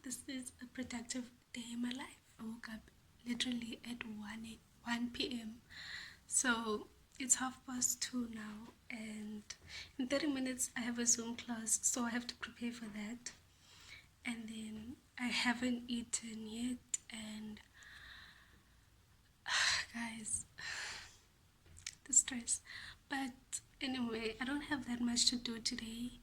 this is a productive day in my life. I woke up literally at 1 p.m. So it's 2:30 now, and in 30 minutes I have a Zoom class, so I have to prepare for that. And then I haven't eaten yet, and guys, the stress. But anyway, I don't have that much to do today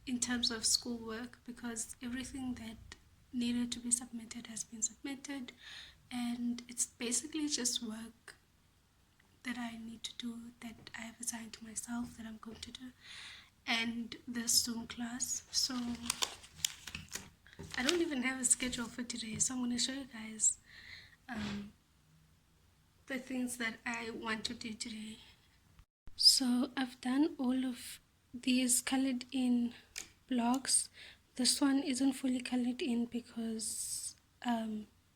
in terms of schoolwork, because everything that needed to be submitted has been submitted, and it's basically just work that I need to do, that I have assigned to myself, that I'm going to do, and the Zoom class. So I don't even have a schedule for today, so I'm going to show you guys the things that I want to do today. So I've done all of these colored in blocks. This one isn't fully colored in because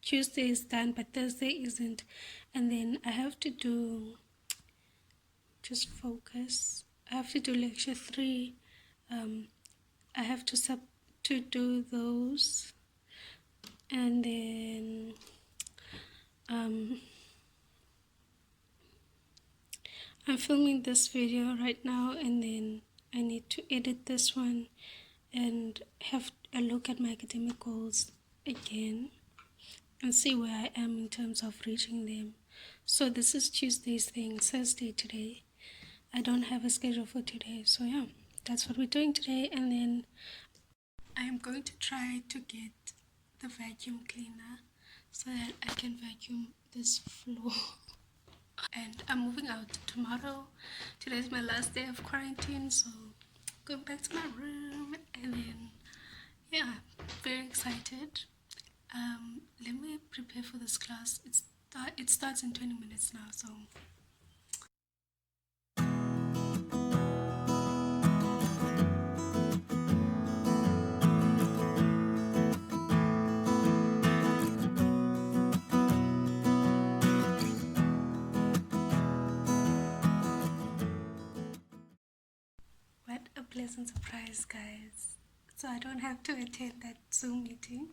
Tuesday is done but Thursday isn't, and then I have to do, just focus, I have to do lecture 3. I have to do those, and then I'm filming this video right now, and then I need to edit this one and have a look at my academic goals again and see where I am in terms of reaching them. So this is Tuesday's thing, Thursday today. I don't have a schedule for today, so yeah, that's what we're doing today. And then I am going to try to get the vacuum cleaner so that I can vacuum this floor. And I'm moving out tomorrow. Today's my last day of quarantine, so going back to my room, and then yeah, very excited. Let me prepare for this class. It starts in 20 minutes now, so what a pleasant surprise, guys. So I don't have to attend that Zoom meeting.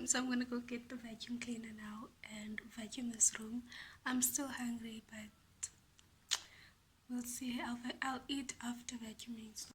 So I'm gonna go get the vacuum cleaner now and vacuum this room. I'm still hungry, but we'll see. I'll eat after vacuuming. So.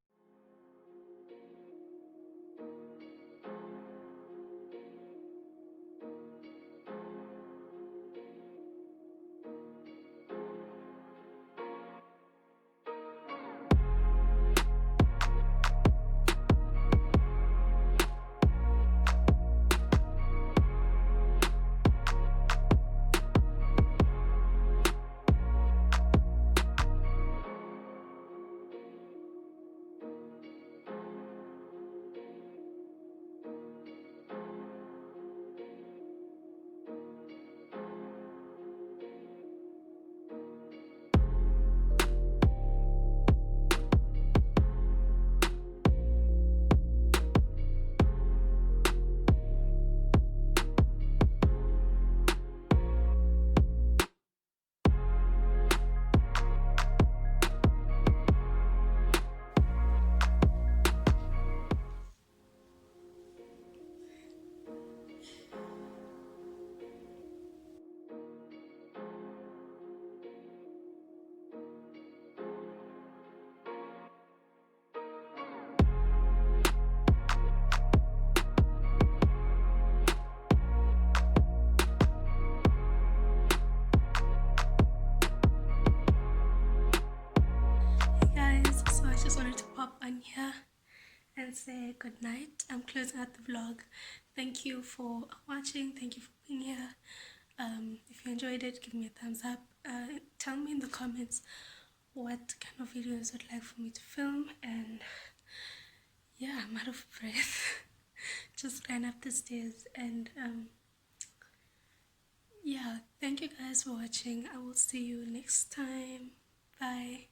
On here and say good night. I'm closing out the vlog. Thank you for watching. Thank you for being here. If you enjoyed it, give me a thumbs up. Tell me in the comments what kind of videos you'd like for me to film. And yeah, I'm out of breath. Just ran up the stairs. And yeah, thank you guys for watching. I will see you next time. Bye.